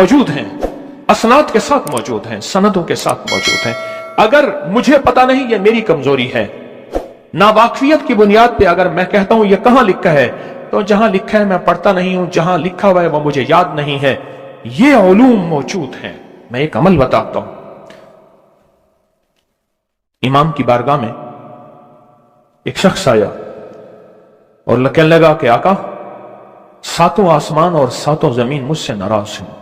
मौजूद हैं, असनाद के साथ मौजूद हैं, सनदों के साथ मौजूद हैं। अगर मुझे पता नहीं, ये मेरी कमजोरी है, नावाकफियत की बुनियाद पे अगर मैं कहता हूं ये कहां लिखा है, तो जहां लिखा है मैं पढ़ता नहीं हूं, जहां लिखा हुआ है वो मुझे याद नहीं है। ये उलूम मौजूद हैं। मैं एक अमल बताता हूं। इमाम की बारगाह में एक शख्स आया और कहने लगा कि आका, सातों आसमान और सातों जमीन मुझसे नाराज हैं।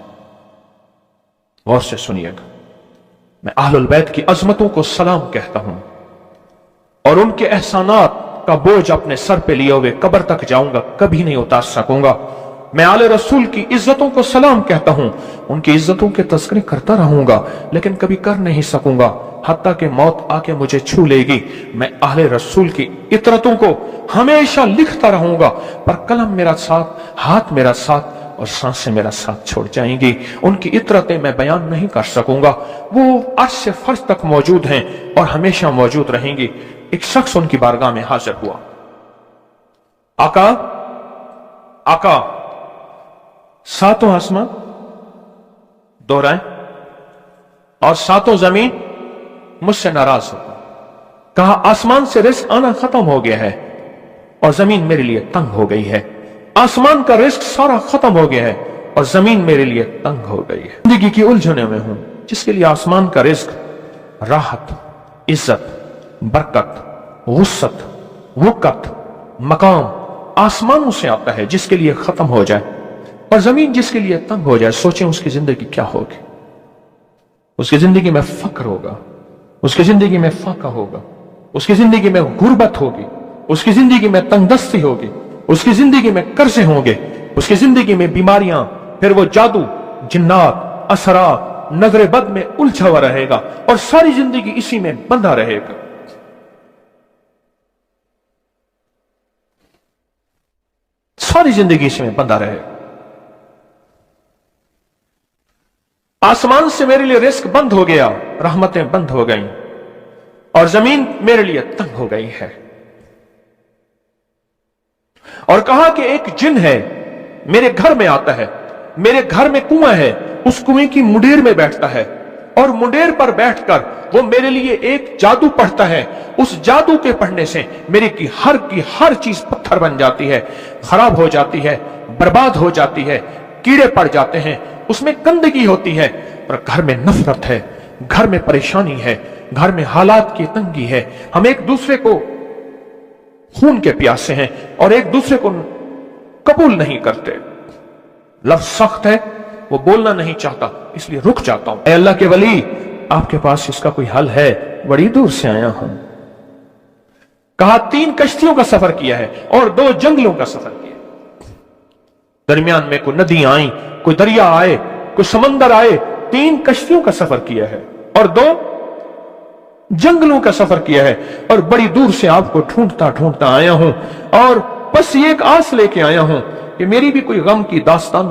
गौर से सुनिएगा, मैं अहलुल बैत की अजमतों को सलाम कहता हूं और उनके एहसानात का बोझ अपने सर पे लिए हुए कब्र तक जाऊंगा, कभी नहीं उतार सकूंगा। मैं आले रसूल की इज्जतों को सलाम कहता हूं, उनकी इज्जतों के तस्करे करता रहूंगा, लेकिन कभी कर नहीं सकूंगा, हत्ता कि मौत आके मुझे छू लेगी। मैं आले रसूल की इतरतों को हमेशा लिखता रहूंगा, पर कलम मेरा साथ, हाथ मेरा साथ और सांसें मेरा साथ छोड़ जाएंगी। उनकी इतरतें मैं बयान नहीं कर सकूंगा। वो अर्श से फर्श तक मौजूद हैं और हमेशा मौजूद रहेंगी। एक शख्स उनकी बारगाह में हाजिर हुआ। आका, आका, सातों आसमान दोहराएं और सातों जमीन मुझसे नाराज हो। कहा, आसमान से रिस्क आना खत्म हो गया है और जमीन मेरे लिए तंग हो गई है। आसमान का रिस्क सारा खत्म हो गया है और जमीन मेरे लिए तंग हो गई है। जिंदगी की उलझने में हूं, जिसके लिए आसमान का रिस्क राहत, इज्जत, बरकत, वुसत, वुकत, मकाम आसमानों से आता है, जिसके लिए खत्म हो जाए, और जमीन जिसके लिए तंग हो जाए। सोचें उसकी जिंदगी क्या होगी। उसकी जिंदगी में फक्र होगा, उसकी जिंदगी में फाका होगा, उसकी जिंदगी में गुर्बत होगी, उसकी जिंदगी में तंगदस्ती होगी, उसकी जिंदगी में कर्जे होंगे, उसकी जिंदगी में बीमारियां, फिर वो जादू, जिन्नात, असरात, नजर बद में उलझा हुआ रहेगा और सारी जिंदगी इसी में बंधा रहेगा। सारी जिंदगी इसी में बंधा रहेगा। आसमान से मेरे लिए रिस्क बंद हो गया, रहमतें बंद हो गई और जमीन मेरे लिए तंग हो गई है। और कहा कि एक जिन है, मेरे घर में आता है, मेरे घर में कुआं है, उस कुएं की मुंडेर में बैठता है और मुंडेर पर बैठकर वो मेरे लिए एक जादू पढ़ता है। उस जादू के पढ़ने से मेरे की हर चीज पत्थर बन जाती है, खराब हो जाती है, बर्बाद हो जाती है, कीड़े पड़ जाते हैं, उसमें गंदगी होती है। पर घर में नफरत है, घर में परेशानी है, घर में हालात की तंगी है। हम एक दूसरे को खून के प्यासे हैं और एक दूसरे को कबूल नहीं करते। लफ्ज सख्त है, वो बोलना नहीं चाहता, इसलिए रुक जाता हूं। अल्लाह के वली, आपके पास इसका कोई हल है? बड़ी दूर से आया हूं। कहा, 3 कश्तियों का सफर किया है और 2 जंगलों का सफर किया। दरमियान में कोई नदियां आई, कोई दरिया आए, कोई समंदर आए। 3 कश्तियों का सफर किया है और 2 जंगलों का सफर किया है और बड़ी दूर से आपको ढूंढता ढूंढता आया हूं और बस ये एक आस लेके आया हूं कि मेरी भी कोई गम की दास्तान,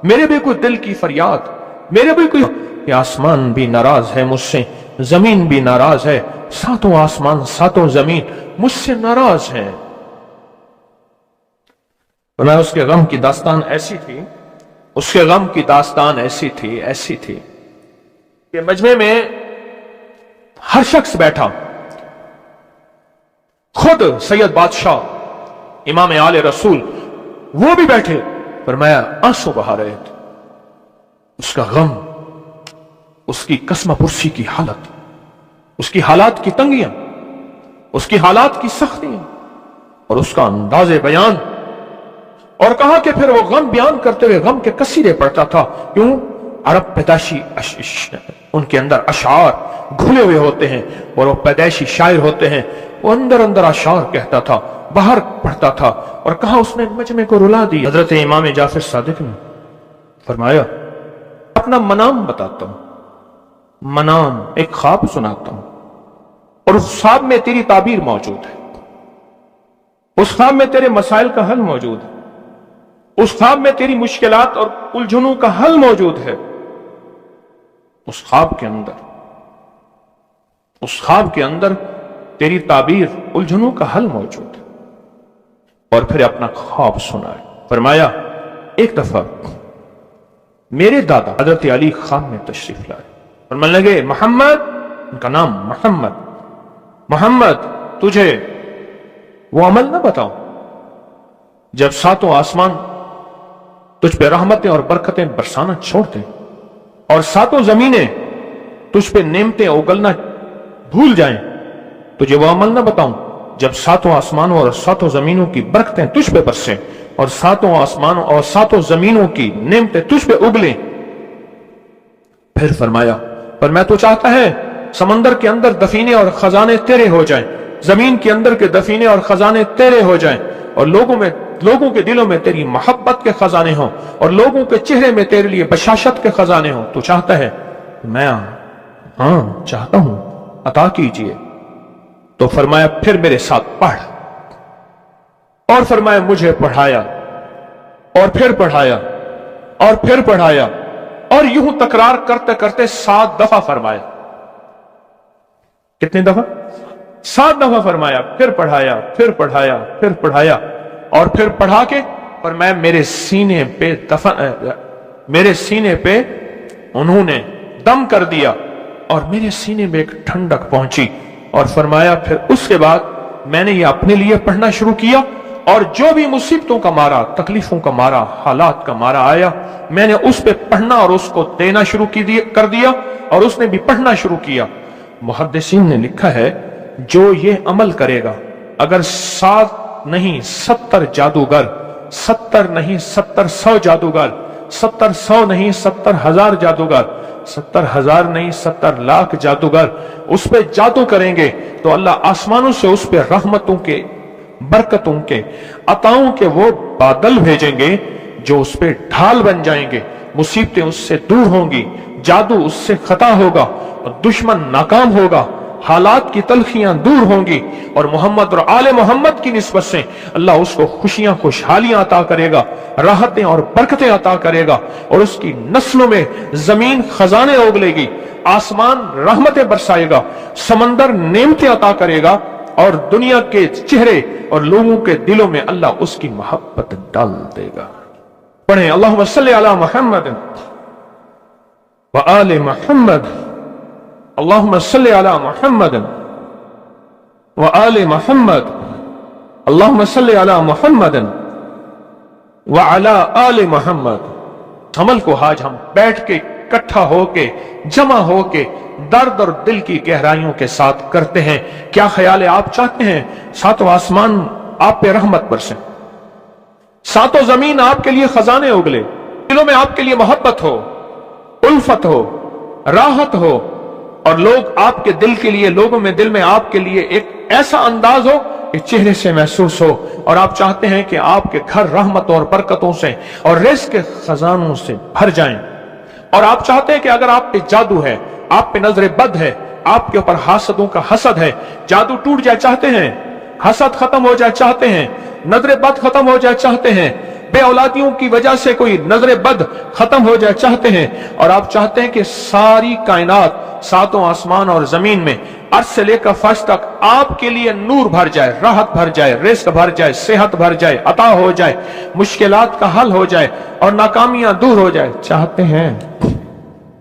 मेरे भी कोई दिल की फरियाद, मेरे भी कोई। आसमान भी नाराज है मुझसे, जमीन भी नाराज है, सातों आसमान सातों जमीन मुझसे नाराज हैं। मैं उसके गम की दास्तान ऐसी थी, उसके गम की दास्तान ऐसी थी कि मजमे में हर शख्स बैठा, खुद सैयद बादशाह इमाम आले रसूल वो भी बैठे, फरमाया आंसू बहा रहे थे। उसका गम, उसकी कसमपुरसी की हालत, उसकी हालात की तंगियां, उसकी हालात की सख्तियां और उसका अंदाजे बयान। और कहा कि फिर वो गम बयान करते हुए गम के कसीरे पढ़ता था। क्यों? अरब पैदाशी उनके अंदर अशार घुले हुए होते हैं और वो पैदाइशी शायर होते हैं। वो अंदर अंदर अशार कहता था, बाहर पढ़ता था। और कहा उसने मजमे को रुला दी। हजरत इमाम जाफर सादिक ने फरमाया, अपना मनाम बताता हूं, मनाम एक ख्वाब सुनाता हूं और उस ख्वाब में तेरी ताबीर मौजूद है, उस ख्वाब में तेरे मसाइल का हल मौजूद है, उस ख्वाब में तेरी मुश्किलात और उलझनों का हल मौजूद है। उस ख्वाब के अंदर तेरी ताबीर, उलझनों का हल मौजूद है। और फिर अपना ख्वाब सुनाए। फरमाया, एक दफा मेरे दादा हजरत अली खान में तशरीफ लाए और मन लगे मोहम्मद, उनका नाम मोहम्मद, मोहम्मद तुझे वो अमल ना बताऊं जब सातों आसमान तुझ पे रहमतें और बरकतें बरसाना छोड़ दें और सातों जमीनें तुझ पे नेमतें उगलना भूल जाएं, तुझे वो अमल ना बताऊं जब सातों आसमानों और सातों जमीनों की बरकतें तुझ पे बरसें और सातों आसमानों और सातों जमीनों की नेमतें तुझ पे उगलें। फिर फरमाया, पर मैं तो चाहता है समंदर के अंदर दफीने और खजाने तेरे हो जाएं, जमीन के अंदर के दफीने और खजाने तेरे हो जाएं और लोगों के दिलों में तेरी मोहब्बत के खजाने हों और लोगों के चेहरे में तेरे लिए बशाशत के खजाने हों। तू चाहता है? मैं हाँ चाहता हूं, अता कीजिए। तो फरमाया फिर मेरे साथ पढ़, और फरमाया मुझे पढ़ाया और फिर पढ़ाया और फिर पढ़ाया और यूं तकरार करते करते 7 दफा फरमाया। कितनी दफा? 7 दफा फरमाया, फिर पढ़ाया, फिर पढ़ाया, फिर पढ़ाया और फिर पढ़ा के पर मैं मेरे सीने पे उन्होंने दम कर दिया और मेरे सीने में एक ठंडक पहुंची और फरमाया फिर उसके बाद मैंने ये अपने लिए पढ़ना शुरू किया और जो भी मुसीबतों का मारा, तकलीफों का मारा, हालात का मारा आया, मैंने उस पे पढ़ना और उसको देना शुरू कर दिया और उसने भी पढ़ना शुरू किया। मुहद्दिसीन ने लिखा है जो ये अमल करेगा, अगर 7 नहीं 70 जादूगर, 70 नहीं 70,100 जादूगर, 70,100 नहीं 70,000 जादूगर, 70,000 नहीं 70 लाख जादूगर उस पे जादू करेंगे तो अल्लाह आसमानों से उस पे रहमतों के, बरकतों के, अताओं के वो बादल भेजेंगे जो उस पे ढाल बन जाएंगे। मुसीबतें उससे दूर होंगी, जादू उससे खता होगा और दुश्मन नाकाम होगा, हालात की तलखियां दूर होंगी और मोहम्मद और आले मोहम्मद की निस्बत से अल्लाह उसको खुशियां, खुशहालियां अता करेगा, राहतें और बरकतें अता करेगा और उसकी नस्लों में जमीन खजाने उगलेगी, आसमान रहमतें बरसाएगा, समंदर नेमतें अता करेगा और दुनिया के चेहरे और लोगों के दिलों में अल्लाह उसकी मोहब्बत डाल देगा। पढ़ें अल्लाहुम्मा सल्ली अला मुहम्मद व आले मुहम्मद, अल्लाहुम्मा सल्ली अला मुहम्मद व आले मुहम्मद, अल्लाहुम्मा सल्ली अला मुहम्मद व अला आले मुहम्मद। अमल को आज हम बैठ के इकट्ठा होके, जमा होके दर्द और दिल की गहराइयों के साथ करते हैं। क्या ख्याल है? आप चाहते हैं सातों आसमान आप पे रहमत बरसे, सातों जमीन आपके लिए खजाने उगले, दिलों में आपके लिए मोहब्बत हो, उल्फत हो, राहत हो और लोग आपके दिल के लिए, लोगों में दिल में आपके लिए एक ऐसा अंदाज हो कि चेहरे से महसूस हो और आप चाहते हैं कि आपके घर रहमतों और बरकतों से और रिज़्क़ के खजानों से भर जाएं और आप चाहते हैं कि अगर आप पे जादू है, आप पे नजर बद है, आपके ऊपर हासदों का हसद है, जादू टूट जाए चाहते हैं, हसद खत्म हो जाए चाहते हैं, नजर बद खत्म हो जाए चाहते हैं, बे औलादियों की वजह से कोई नजर बद खत्म हो जाए चाहते हैं और आप चाहते हैं कि सारी कायनात, सातों आसमान और जमीन में अर्श से लेकर फर्श तक आपके लिए नूर भर जाए, राहत भर जाए, रिज़्क़ भर जाए, सेहत भर जाए, अता हो जाए, मुश्किलात का हल हो जाए और नाकामियां दूर हो जाए। चाहते हैं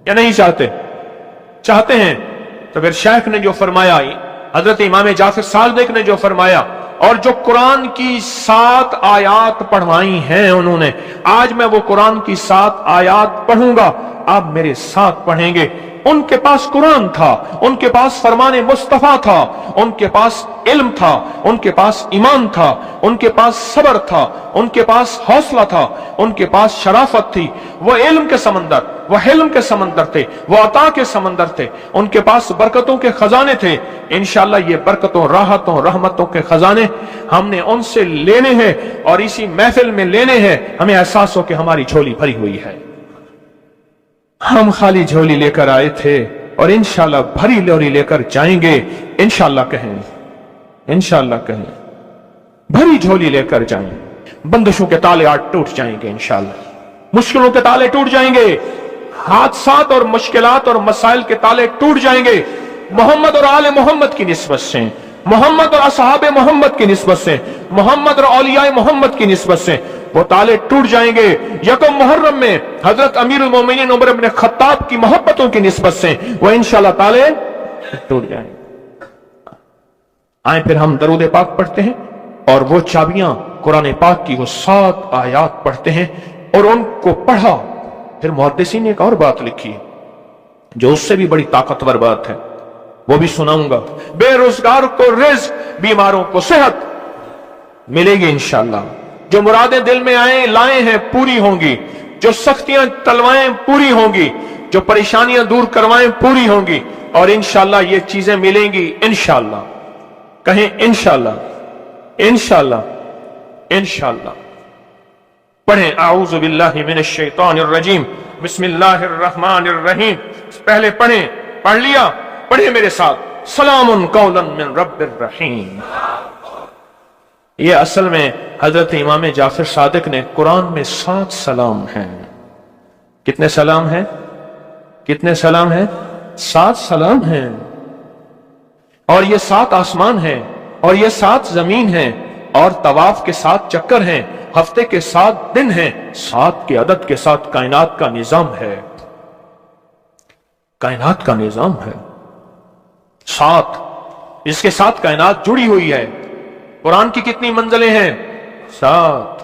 या नहीं चाहते? चाहते हैं। तो फिर शेख ने जो फरमाया, हजरत इमाम जाफर सादिक ने जो फरमाया और जो कुरान की 7 आयात पढ़वाई हैं उन्होंने, आज मैं वो कुरान की 7 आयात पढ़ूंगा, आप मेरे साथ पढ़ेंगे। उनके पास कुरान था, उनके पास फरमाने मुस्तफा था, उनके पास इल्म था, उनके पास ईमान था, उनके पास सब्र था, उनके पास हौसला था, उनके पास शराफत थी। वो इल्म के समंदर, वो हिल्म के समंदर थे, वो अता के समंदर थे, उनके पास बरकतों के खजाने थे। इंशाअल्लाह ये बरकतों, राहतों, रहमतों के खजाने हमने उनसे लेने हैं और इसी महफिल में लेने हैं। हमें एहसास हो कि हमारी झोली भरी हुई है, हम खाली झोली लेकर आए थे और इंशाअल्लाह भरी झोली लेकर जाएंगे। इंशाअल्लाह कहें, इंशाअल्लाह कहें, भरी झोली लेकर जाएंगे। बंदिशों के ताले आज टूट जाएंगे इंशाअल्लाह, मुश्किलों के ताले टूट जाएंगे, हादसात और मुश्किलात और मसाइल के ताले टूट जाएंगे। मोहम्मद और आले मोहम्मद की निस्बत से, मोहम्मद और असहाबे मोहम्मद की निस्बत से, मोहम्मद और औलियाए मोहम्मद की निस्बत से वो ताले टूट जाएंगे। यकम मुहर्रम में हजरत अमीरुल मोमिनीन उमर इब्न खत्ताब की मोहब्बतों की निस्बत से वो इंशाल्लाह ताले टूट जाएंगे। आए फिर हम दरूद पाक पढ़ते हैं और वो चाबियां कुरान पाक की वो 7 आयात पढ़ते हैं और उनको पढ़ा। फिर मुहद्दिसीन ने एक और बात लिखी है जो उससे भी बड़ी ताकतवर बात है, वो भी सुनाऊंगा। बेरोजगार को रिज़्क, बीमारों को सेहत मिलेगी इंशाअल्लाह। जो मुरादें दिल में आए लाए हैं पूरी होंगी, जो सख्तियां तलवाएं पूरी होंगी, जो परेशानियां दूर करवाएं पूरी होंगी और इंशाअल्लाह ये चीजें मिलेंगी इंशाअल्लाह। कहें इंशाअल्लाह, इंशाअल्लाह, इंशाअल्लाह। पढ़ें आऊज़ु बिल्लाहि मिनश शैतानिर रजीम, बिस्मिल्लाहिर रहमानिर रहीम। पहले पढ़ें, पढ़ लिया, पढ़े मेरे साथ, सलामुन कौलन मिन रब्बिर रहीम। ये असल में हजरत इमाम जाफर सादिक ने कुरान में 7 सलाम हैं। कितने सलाम हैं? कितने सलाम हैं? 7 सलाम हैं। और ये 7 आसमान हैं और ये 7 जमीन हैं और तवाफ के 7 चक्कर हैं, हफ्ते के 7 दिन हैं, 7 के अदद के साथ कायनात का निजाम है। कायनात का निजाम है 7, इसके साथ कायनात जुड़ी हुई है। कुरान की कितनी मंजिलें हैं? 7।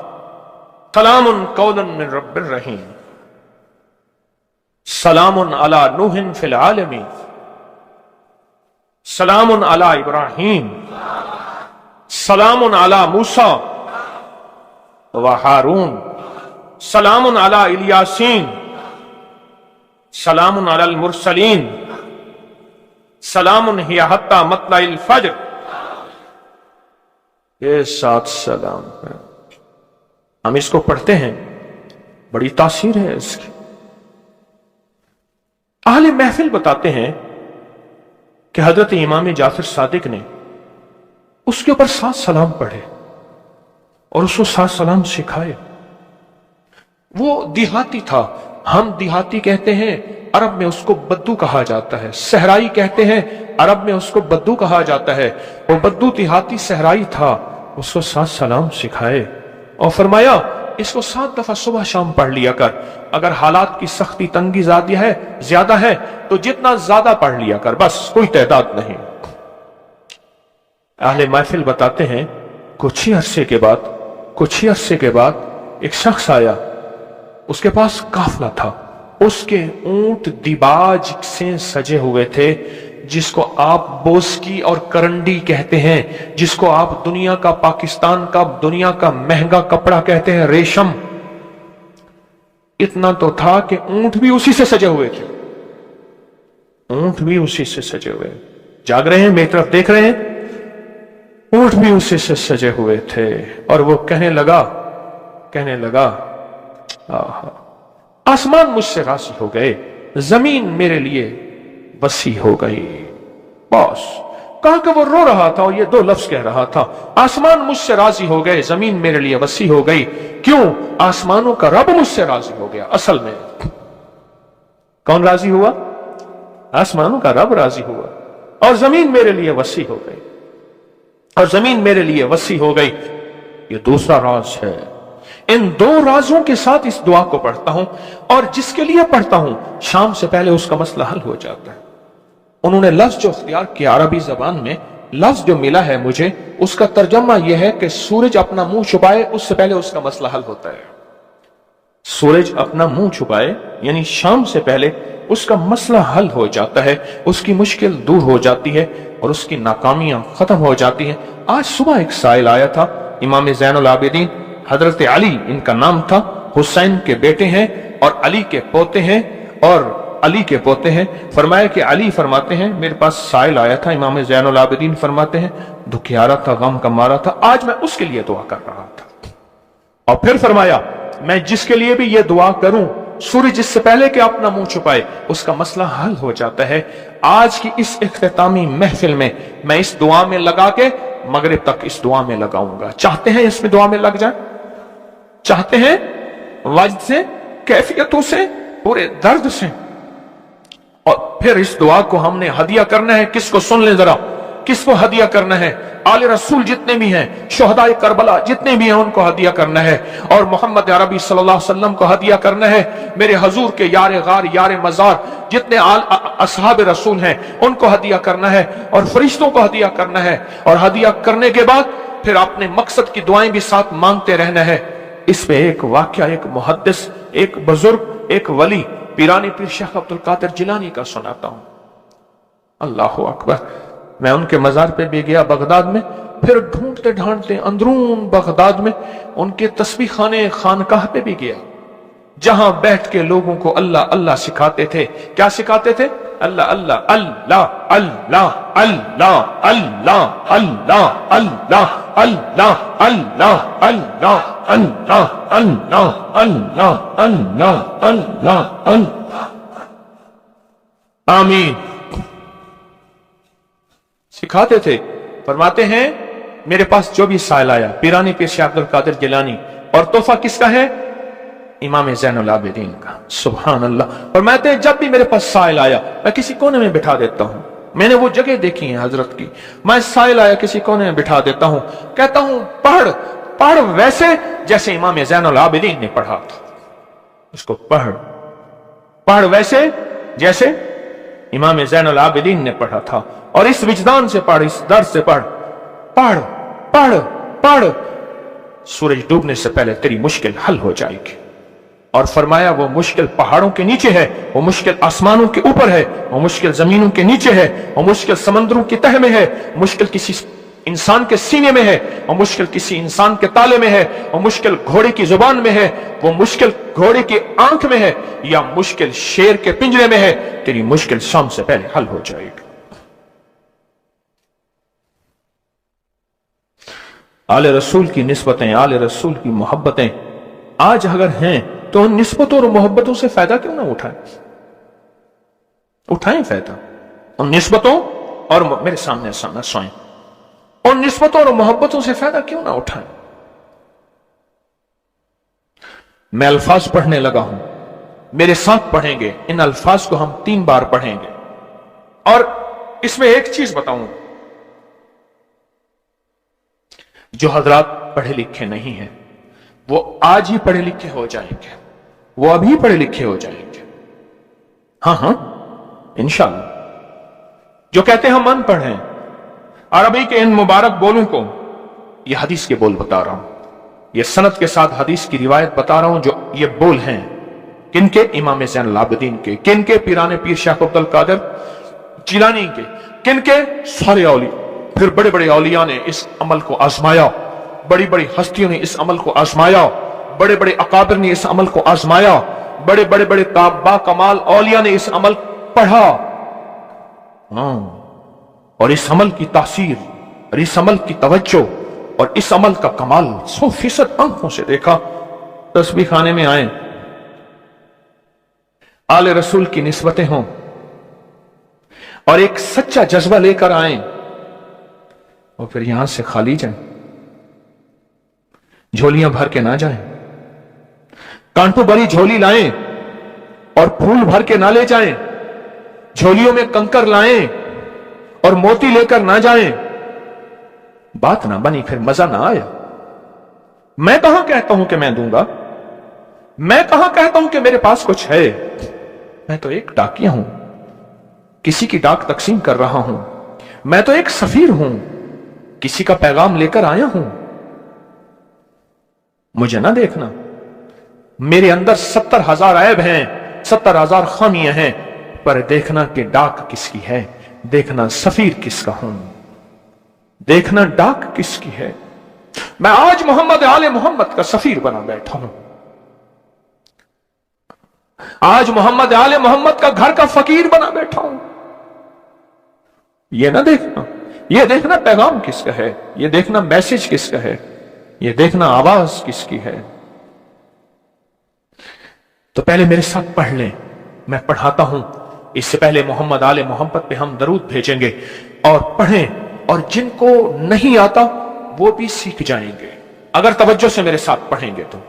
सलामुन कौलन मिन रब्बिर रहीम, सलामुन अला नूहिन फिल आलमीन, सलामुन अला इब्राहीम, सलामुन अला मूसा व हारून, सलामुन अला इलियासीन, सलामुन अलल मुरसलीन, सलामुन हिया हत्ता मतलाइल फज्र। ये 7 सलाम है। हम इसको पढ़ते हैं, बड़ी तासीर है इसकी। अहले महफिल बताते हैं कि हजरत इमाम जाफर सादिक ने उसके ऊपर 7 सलाम पढ़े और उसको 7 सलाम सिखाए। वो देहाती था, हम देहाती कहते हैं, अरब में उसको बद्दू कहा जाता है। सहराई कहते हैं, अरब में उसको बद्दू कहा जाता है। वो बद्दू देहाती सहराई था, उसको 7 सलाम सिखाए और फरमाया इसको 7 दफा सुबह शाम पढ़ लिया कर। अगर हालात की सख्ती तंगी ज्यादा है तो जितना ज्यादा पढ़ लिया कर, बस कोई तादाद नहीं। अहले महफिल बताते हैं कुछ ही अरसे के बाद एक शख्स आया, उसके पास काफला था, उसके ऊंट दिबाज से सजे हुए थे, जिसको आप बोस्की और करंडी कहते हैं, जिसको आप दुनिया का, पाकिस्तान का दुनिया का महंगा कपड़ा कहते हैं, रेशम। इतना तो था कि ऊंट भी उसी से सजे हुए थे, ऊंट भी उसी से सजे हुए। जाग रहे हैं, मेरी तरफ देख रहे हैं? ऊंट भी उसी से सजे हुए थे। और वो कहने लगा आहा, आसमान मुझसे राजी हो गए, जमीन मेरे लिए वसी हो गई। बस कहा कि वो रो रहा था और ये 2 लफ्ज कह रहा था, आसमान मुझसे राजी हो गए, जमीन मेरे लिए वसी हो गई। क्यों? आसमानों का रब मुझसे राजी हो गया। असल में कौन राजी हुआ? आसमानों का रब राजी हुआ और जमीन मेरे लिए वसी हो गई, और जमीन मेरे लिए वसी हो गई। ये दूसरा राज है। इन 2 राजों के साथ इस दुआ को पढ़ता हूं और जिसके लिए पढ़ता हूं शाम से पहले उसका मसला हल हो जाता है। उन्होंने लफ्ज जो इख्तियार किया अरबी जबान में, लफ्ज जो मिला है मुझे, उसका तर्जमा यह है कि सूरज अपना मुंह छुपाए उससे पहले उसका मसला हल होता है। सूरज अपना मुंह छुपाए यानी शाम से पहले उसका मसला हल हो जाता है, उसकी मुश्किल दूर हो जाती है और उसकी नाकामियां खत्म हो जाती हैं। आज सुबह एक साइल आया था, इमाम ज़ैनुल आबिदीन हजरत अली इनका नाम था, हुसैन के बेटे हैं और अली के पोते हैं, और अली के पोते हैं। फरमाया कि अली फरमाते हैं मेरे पास साइल आया था, इमाम ज़ैनुल आबिदीन फरमाते हैं दुखियारा था, गम का मारा था, आज मैं उसके लिए दुआ कर रहा था। और फिर फरमाया मैं जिसके लिए भी ये दुआ करूं, सूरज जिससे पहले कि अपना मुंह छुपाए उसका मसला हल हो जाता है। आज की इस इख्तितामी महफिल में मैं इस दुआ में लगा के मगरिब तक इस दुआ में लगाऊंगा। चाहते हैं इसमें दुआ में लग जाए? चाहते हैं? वजद से, कैफियतों से, पूरे दर्द से। और फिर इस दुआ को हमने हदिया करना है। किसको? सुन ले जरा, किसको हदिया करना है? आले रसूल जितने भी हैं, शोहदाए करबला जितने भी हैं, उनको हदिया करना है। और मोहम्मद अरबी सल्लल्लाहु अलैहि वसल्लम को हदिया करना है। मेरे हजूर के यार गार यार मजार जितने असहाब रसूल हैं, उनको हदिया करना है और फरिश्तों को हदिया करना है। और हदिया करने के बाद फिर अपने मकसद की दुआएं भी साथ मांगते रहना है। इस पे एक वाक्या, एक मुहद्दिस, एक बुजुर्ग, एक वली पीरानी पीर शेख अब्दुल कादिर जिलानी का सुनाता हूं। अल्लाहु अकबर। मैं उनके मजार पे भी गया बगदाद में, फिर ढूंढते ढांढते अंदरून बगदाद में उनके तस्बीह खाने खानकाह पे भी गया, जहां बैठ के लोगों को अल्लाह अल्लाह सिखाते थे। क्या सिखाते थे? अल्लाह अल्लाह अल्लाह अल्लाह अल्लाह अल्लाह अल्लाह अल्लाह अल्लाह अल्लाह अल्लाह अल्लाह अल्लाह अल्लाह अल्लाह अल्लाह अल्लाह। आमीन सिखाते थे। फरमाते हैं मेरे पास जो भी साइल आया, पीरानी पीर शेख अब्दुल कादिर जिलानी, और तोहफा किसका है? इमाम ज़ैनुल आबिदीन का। सुभान अल्लाह। फरमाते हैं जब भी मेरे पास साइल आया, मैं किसी कोने में बिठा देता हूं। मैंने वो जगह देखी है हजरत की, मैं साइल आया किसी कोने में बिठा देता हूं, कहता हूं पढ़ पढ़ वैसे जैसे इमाम ज़ैनुल आबिदीन ने पढ़ा था। उसको पढ़ पढ़ वैसे जैसे इमाम ज़ैनुल आबिदीन ने पढ़ा था। और इस विजदान से पढ़, इस दर्द से पढ़, पढ़ पढ़ पढ़, सूरज डूबने से पहले तेरी मुश्किल हल हो जाएगी। और फरमाया वो मुश्किल पहाड़ों के नीचे है, वो मुश्किल आसमानों के ऊपर है, वो मुश्किल जमीनों के नीचे है, वो मुश्किल समंदरों की तह में है, मुश्किल किसी इंसान के सीने में है, वो मुश्किल किसी इंसान के ताले में है, वो मुश्किल घोड़े की जुबान में है, वो मुश्किल घोड़े की आंख में है, या मुश्किल शेर के पिंजरे में है। तेरी मुश्किल शाम से पहले हल हो जाएगी। आले रसूल की निस्बतें, आले रसूल की मोहब्बतें आज अगर हैं तो उन निस्बतों और मोहब्बतों से फायदा क्यों ना उठाएं? उठाएं फायदा उन निस्बतों और मेरे सामने सामने सोएं, उन निस्बतों और मोहब्बतों से फायदा क्यों ना उठाएं? मैं अल्फाज पढ़ने लगा हूं, मेरे साथ पढ़ेंगे। इन अल्फाज को हम 3 बार पढ़ेंगे। और इसमें एक चीज बताऊं, जो हजरात पढ़े लिखे नहीं हैं वो आज ही पढ़े लिखे हो जाएंगे, वो अभी पढ़े लिखे हो जाएंगे। हां हां इंशाअल्लाह। जो कहते हैं हम अनपढ़ हैं, अरबी के इन मुबारक बोलों को, ये हदीस के बोल बता रहा हूं, ये सनद के साथ हदीस की रिवायत बता रहा हूं। जो ये बोल हैं किनके? इमाम ज़ैनुल आबिदीन के। किनके? पीराने पीर शेख अब्दुल कादिर जिलानी के। किनके? सारे औलिया। फिर बड़े बड़े औलिया ने इस अमल को आजमाया, बड़ी बड़ी हस्तियों ने इस अमल को आजमाया, बड़े बड़े अकाबिर ने इस अमल को आजमाया, बड़े बड़े बड़े बा कमाल औलिया ने इस अमल पढ़ा। और इस अमल की तासीर और इस अमल की तवज्जो और इस अमल का कमाल 100% आंखों से देखा। तस्बीह खाने में आए, आले रसूल की निस्बतें हों और एक सच्चा जज्बा लेकर आए, और फिर यहां से खाली जाएं, झोलियां भर के ना जाएं, कांटों भरी झोली लाएं और फूल भर के ना ले जाएं, झोलियों में कंकर लाएं और मोती लेकर ना जाएं। बात ना बनी, फिर मजा ना आया। मैं कहां कहता हूं कि मैं दूंगा, मैं कहां कहता हूं कि मेरे पास कुछ है। मैं तो एक डाकिया हूं, किसी की डाक तकसीम कर रहा हूं। मैं तो एक सफीर हूं, किसी का पैगाम लेकर आया हूं। मुझे ना देखना, मेरे अंदर 70,000 ऐब हैं, 70,000 खामियां हैं, पर देखना कि डाक किसकी है, देखना सफीर किसका हूं, देखना डाक किसकी है। मैं आज मोहम्मद आले मोहम्मद का सफीर बना बैठा हूं। आज मोहम्मद आले मोहम्मद का घर का फकीर बना बैठा हूं। यह ना देखना, यह देखना पैगाम किसका है, यह देखना मैसेज किसका है, यह देखना आवाज किसकी है। तो पहले मेरे साथ पढ़ लें, मैं पढ़ाता हूं। इससे पहले मोहम्मद आले मोहम्मद पे हम दरूद भेजेंगे और पढ़ें, और जिनको नहीं आता वो भी सीख जाएंगे अगर तवज्जो से मेरे साथ पढ़ेंगे तो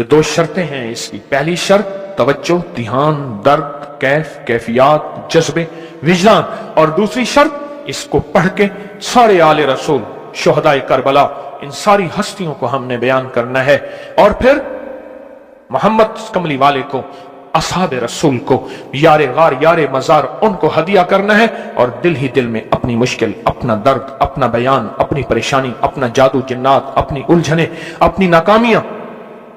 2 शर्तें हैं इसकी। पहली शर्त तवज्जो, ध्यान, दर्द, कैफ, कैफियात, जज्बे, विजदान। और दूसरी शर्त, इसको पढ़ के सारे आले रसूल, शुहदाए करबला, इन सारी हस्तियों को हमने बयान करना है। और फिर मोहम्मद कमली वाले को, असहाब रसूल को, यारे गार यारे मजार, उनको हदिया करना है। और दिल ही दिल में अपनी मुश्किल, अपना दर्द, अपना बयान, अपनी परेशानी, अपना जादू जिन्नात, अपनी उलझने, अपनी नाकामियां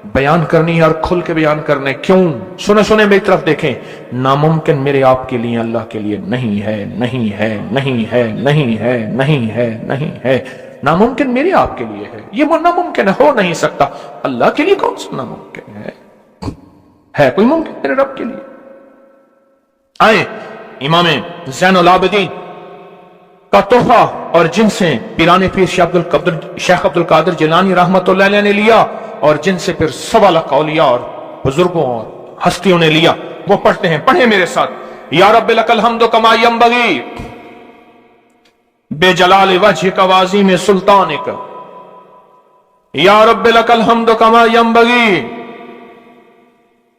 बयान करनी है और खुल के बयान करने। क्यों? सुने सुने मेरी तरफ देखें, नामुमकिन मेरे आपके लिए अल्लाह के लिए नहीं है, नहीं है, नहीं है, नहीं है, नहीं है, नहीं है। नामुमकिन मेरे आपके लिए है, ये वो नामुमकिन हो नहीं सकता। अल्लाह के लिए कौन सा नामुमकिन है कोई मुमकिन मेरे रब के लिए? आए इमाम ज़ैनुल आबिदीन का तोहफा और जिनसे पीराने पीर शेख अब्दुल कादिर जिलानी रहमतुल्लाह अलैह ने लिया, और जिनसे फिर सवा लाख औलिया और बुजुर्गों और हस्तियों ने लिया, वो पढ़ते हैं। पढ़े मेरे साथ। या रब्बि लकल हम्दु कमा यंबगी बेजलाल वजहिक व अज़ीम सुल्तानिक। या रब्बि लकल हम्दु कमा यंबगी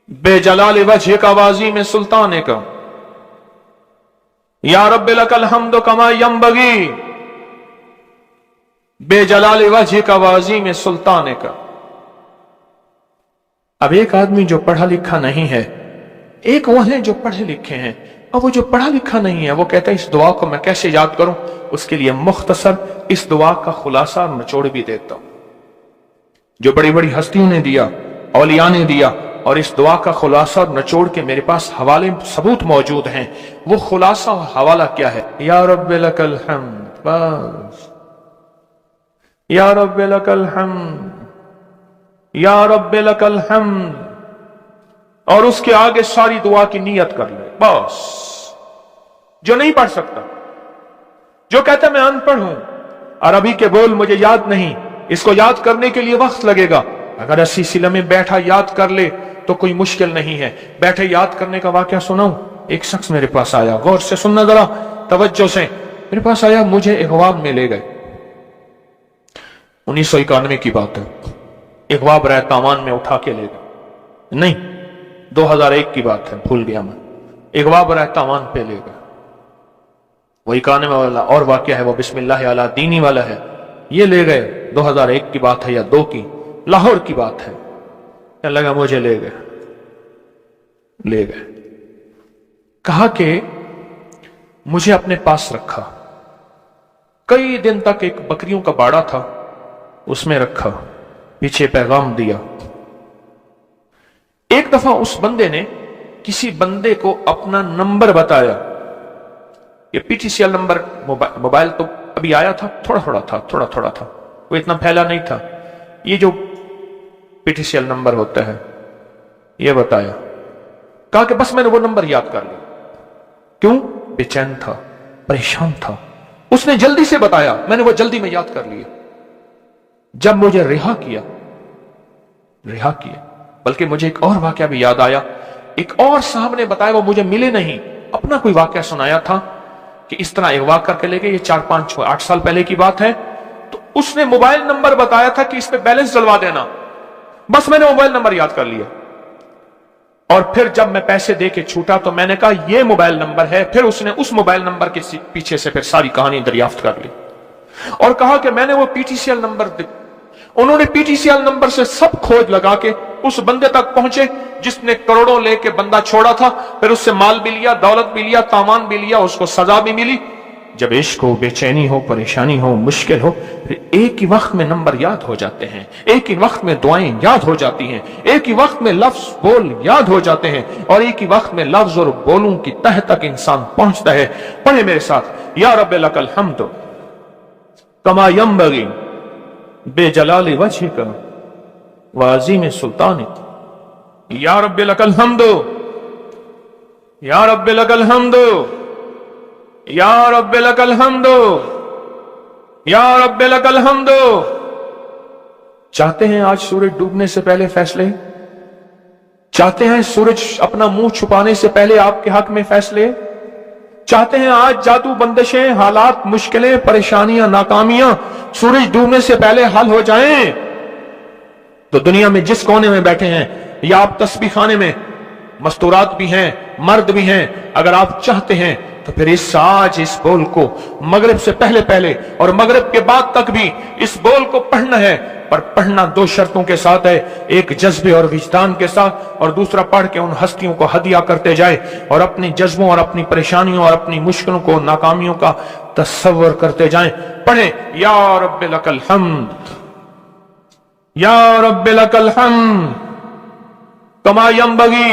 बेजलाल वजहिक व अज़ीम सुल्तानिक। या रब्बि लकल हम्दु कमा यंबगी बेजलाल वजहिक व अज़ीम सुल्तानिक। अब एक आदमी जो पढ़ा लिखा नहीं है, एक वो है जो पढ़े लिखे हैं, और वो जो पढ़ा लिखा नहीं है वो कहता है इस दुआ को मैं कैसे याद करूं। उसके लिए मुख्तसर इस दुआ का खुलासा और निचोड़ भी देता हूं, जो बड़ी बड़ी हस्तियों ने दिया, औलिया ने दिया, और इस दुआ का खुलासा और निचोड़ के मेरे पास हवाले सबूत मौजूद हैं। वो खुलासा और हवाला क्या है? या रब्बि लकल हम्द, बस। या रब्बि लकल हम्द, या रब्बि लकल हम्द, और उसके आगे सारी दुआ की नियत कर ले, बस। जो नहीं पढ़ सकता, जो कहता मैं अनपढ़ हूं, अरबी के बोल मुझे याद नहीं, इसको याद करने के लिए वक्त लगेगा, अगर 80 सिले में बैठा याद कर ले तो कोई मुश्किल नहीं है। बैठे याद करने का वाकया सुनाऊं। एक शख्स मेरे पास आया, गौर से सुनना जरा, तवज्जो से। मेरे पास आया, मुझे इगवाब में ले गए। 1991 की बात है। इगवाब रहतामान में उठा के ले गए, नहीं 2001 की बात है, भूल गया मैं। इगवाब रहतामान पे ले गए। वही काने में वाला और वाकया है, वो बिस्मिल्लाह अला दीनी वाला है। ये ले गए, 2001 की बात है या 2 की, लाहौर की बात है। क्या लगा, मुझे ले गए। कहा कि मुझे अपने पास रखा, कई दिन तक एक बकरियों का बाड़ा था, उसमें रखा, पीछे पैगाम दिया। एक दफा उस बंदे ने किसी बंदे को अपना नंबर बताया। ये पीटीसीएल नंबर, मोबाइल तो अभी आया था, थोड़ा थोड़ा था, वो इतना फैला नहीं था। ये जो पीटीसीएल नंबर होता है, ये बताया। कहा कि बस मैंने वो नंबर याद कर लिया। क्यों? बेचैन था, परेशान था। उसने जल्दी से बताया, मैंने वो जल्दी में याद कर लिया। जब मुझे रिहा किया, बल्कि मुझे एक और वाकया भी याद आया। एक और साहब ने बताया, वो मुझे मिले नहीं, अपना कोई वाकया सुनाया था कि इस तरह अगवा करके ले गए। ये 4, 5, 6, 8 साल पहले की बात है। तो उसने मोबाइल नंबर बताया था कि इस पे बैलेंस डलवा देना। बस मैंने मोबाइल नंबर याद कर लिया, और फिर जब मैं पैसे दे के छूटा तो मैंने कहा ये मोबाइल नंबर है। फिर उसने उस मोबाइल नंबर के पीछे से फिर सारी कहानी दरियाफ्त कर ली और कहा कि मैंने वो पीटीसीएल नंबर, उन्होंने पीटीसीएल नंबर से सब खोज लगा के उस बंदे तक पहुंचे जिसने करोड़ों लेके बंदा छोड़ा था। फिर उससे माल भी लिया, दौलत भी लिया, सामान भी लिया, उसको सजा भी मिली। जब इश्क हो, बेचैनी हो, परेशानी हो, मुश्किल हो, फिर एक ही वक्त में नंबर याद हो जाते हैं, एक ही वक्त में दुआएं याद हो जाती हैं, एक ही वक्त में लफ्ज बोल याद हो जाते हैं, और एक ही वक्त में लफ्ज और बोलों की तह तक इंसान पहुंचता है। पढ़े मेरे साथ। या रब्बि लकल हम्दु कमा यंबगी बेजलाल वजहिक व अज़ीम सुल्तानिक। या रब्बि लकल हम्दु, या रब्बि लकल हम्दु, या रब्बि लकल हम्दु, या रब्बि लकल हम्दु। चाहते हैं आज सूरज डूबने से पहले फैसले? चाहते हैं सूरज अपना मुंह छुपाने से पहले आपके हक में फैसले? चाहते हैं आज जादू, बंदिशें, हालात, मुश्किलें, परेशानियां, नाकामियां सूरज डूबने से पहले हल हो जाएं? तो दुनिया में जिस कोने में बैठे हैं, या आप तस्बीह खाने में, मस्तूरात भी हैं, मर्द भी हैं। अगर आप चाहते हैं तो फिर इस बोल को मगरिब से पहले पहले और मगरिब के बाद तक भी इस बोल को पढ़ना है, पर पढ़ना दो शर्तों के साथ है, एक जज्बे और विजदान के साथ, और दूसरा पढ़ के उन हस्तियों को हदिया करते जाए और अपनी जज्बों और अपनी परेशानियों और अपनी मुश्किलों को, नाकामियों का तस्वर करते जाएं। पढ़ें, या रब्बे लकल हम्द, या रब्बे लकल हम्द कमा यंबगी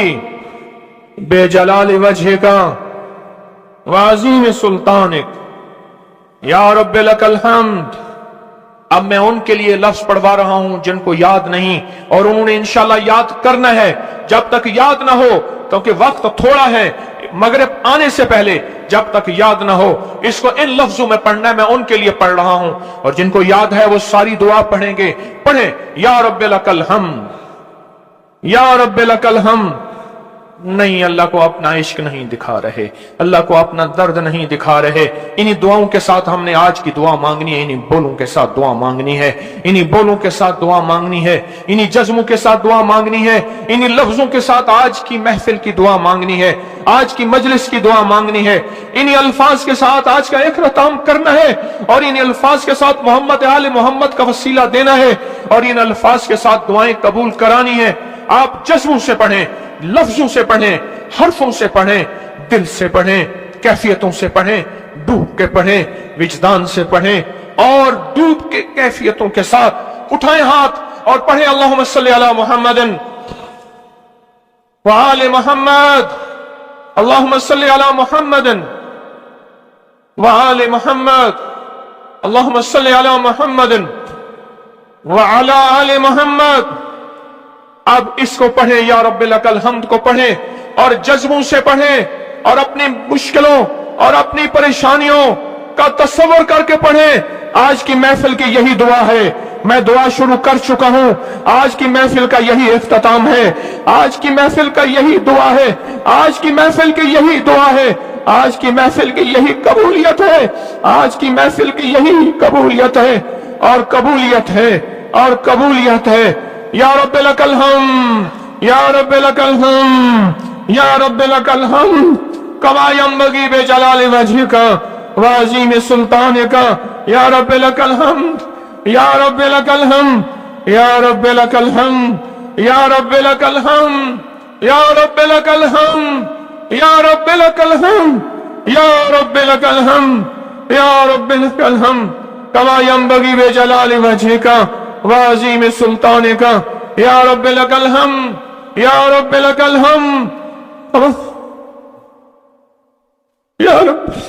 बेजलाल वजहिका वाज़ीम सुल्तानिक, या रब्बे लकल हम्द। अब मैं उनके लिए लफ्ज पढ़वा रहा हूं जिनको याद नहीं, और उन्होंने इंशाल्लाह याद करना है। जब तक याद ना हो, क्योंकि वक्त थोड़ा है, मगरिब आने से पहले जब तक याद ना हो, इसको इन लफ्जों में पढ़ना है। मैं उनके लिए पढ़ रहा हूं, और जिनको याद है वो सारी दुआ पढ़ेंगे। पढ़े, या रब्बे लकल हम्द, या रब्बे लकल हम्द। नहीं, अल्लाह को अपना इश्क नहीं दिखा रहे, अल्लाह को अपना दर्द नहीं दिखा रहे। इन्हीं दुआओं के साथ हमने आज की दुआ मांगनी है, इन्हीं बोलों के साथ दुआ मांगनी है, इन्हीं बोलों के साथ दुआ मांगनी है, इन्हीं जज्मों के साथ दुआ मांगनी है, इन्हीं लफ्जों के साथ आज की महफिल की दुआ मांगनी है, आज की मजलिस की दुआ मांगनी है। इन्हीं अल्फाज के साथ आज का इख्तिताम करना है, और इन्हीं अल्फाज के साथ मोहम्मद आले मोहम्मद का वसीला देना है, और इन अल्फाज के साथ दुआएं कबूल करानी है। आप जज्बों से पढ़ें, लफ्जों से पढ़ें, हरफों से पढ़ें, दिल से पढ़ें, कैफियतों से पढ़ें, डूब के पढ़ें, विजदान से पढ़ें, और डूब के कैफियतों के साथ उठाएं हाथ और पढ़ें, अल्लाहुम्मा सल्ली अला मुहम्मदिन व आले मुहम्मद, अल्लाहुम्मा सल्ली अला मुहम्मदिन व आले मुहम्मद, अल्लाहुम्मा सल्ली अला मुहम्मदिन व अला आले मुहम्मद। अब इसको पढ़ें, या रब्बे लकल हम्द को पढ़ें, और जज्बों से पढ़ें, और अपनी मुश्किलों और अपनी परेशानियों का तस्वर करके पढ़ें। आज की महफिल की यही दुआ है, मैं दुआ शुरू कर चुका हूं, आज की महफिल का यही इख्तिताम है, आज की महफिल का यही दुआ है, आज की महफिल की यही दुआ है, आज की महफिल की यही कबूलियत है, आज की महफिल की यही कबूलियत है, और कबूलियत है, और कबूलियत है। या रब्बे लकल हम्द, या रब्बे लकल हम्द, या रब्बे लकल हम्द कमा यंबगी बेजलाल वजहिका वाज़ीम सुल्तानिका, या रब्बे लकल हम्द, या रब्बे लकल हम्द, या रब्बे लकल हम्द, या रब्बे लकल हम्द, या रब्बे लकल हम्द, या रब्बे लकल हम्द, या रब्बे लकल हम्द, या रब्बे लकल हम्द कमा यंबगी बेजलाल वजहिका वाज़ीम सुल्तानिका, या रब्बे लकल हम्द, या रब्बे लकल हम्द, या रब्बे,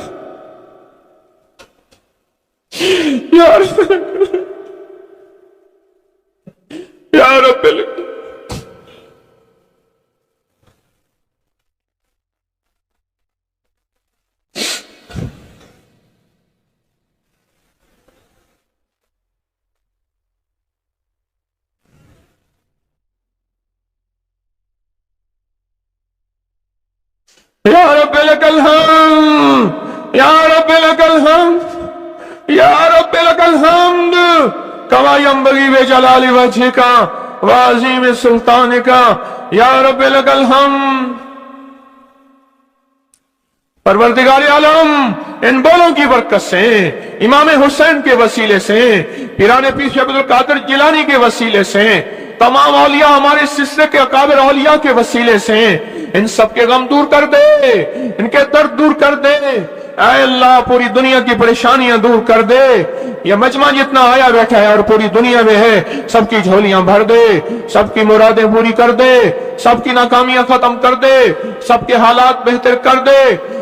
या रब्बे, या रब्बे लकल, या रब्बे लकल हम्द, या रब्बे लकल हम्द, या रब्बे लकल हम्द कमा यंबगी बेजलाल वजहिका वाज़ीम सुल्तानिका, या रब्बे लकल हम्द। परवरदिगार आलम, इन बोलों की बरकत से, इमाम हुसैन के वसीले से, पीराने पीर शेख अब्दुल कादिर जिलानी के वसीले से, तमाम औलिया हमारे सिलसिले के अकाबिर औलिया के वसीले से, इन सब के गम दूर कर दे, इनके दर्द दूर कर दे। ऐ अल्लाह, पूरी दुनिया की परेशानियां दूर कर दे। ये मजमा जितना आया बैठा है और पूरी दुनिया में है, सबकी झोलियां भर दे, सबकी मुरादें पूरी कर दे, सबकी नाकामियां खत्म कर दे, सबके हालात बेहतर कर दे।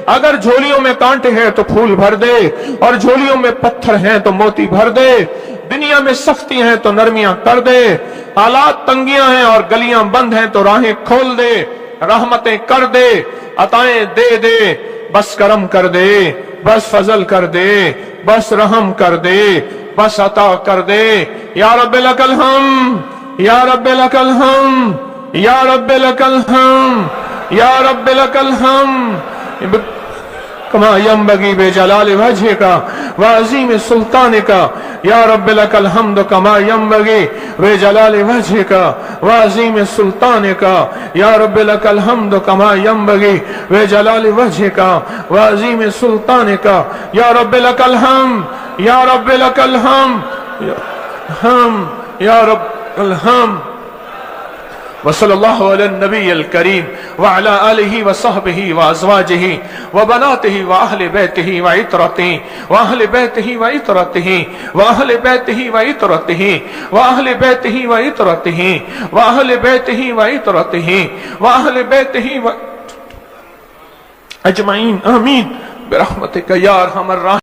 अगर झोलियों में कांटे हैं तो फूल भर दे, और झोलियों में पत्थर हैं तो मोती भर दे। दुनिया में सख्ती हैं तो नरमियां कर दे, हालात तंगियां हैं और गलियां बंद हैं तो राहें खोल दे, रहमतें कर दे, अताएं दे दे, बस करम कर दे, बस फजल कर दे, बस रहम कर दे, बस अता कर दे। या रब्बे लकल हम्द, या रब्बे लकल हम्द, या रब्बे लकल हम्द, या रब्बे लकल हम्द। كما ينبغي بجلال وجهك وعظيم سلطانك يا رب لك الحمد كما ينبغي بجلال وجهك وعظيم سلطانك يا رب لك الحمد كما ينبغي بجلال وجهك وعظيم سلطانك يا رب لك الحمد يا رب لك الحمد يا رب الحمد وصلی اللہ علی النبی الکریم وعلی آلہ وصحبہ وازواجہ وبناتہ واہل بیتہ وعطرتہ واہل بیتہ وعطرتہ واہل بیتہ وعطرتہ واہل بیتہ وعطرتہ واہل بیتہ وعطرتہ واہل بیتہ اجمعین آمین برحمتک یا ارحم الراحمین.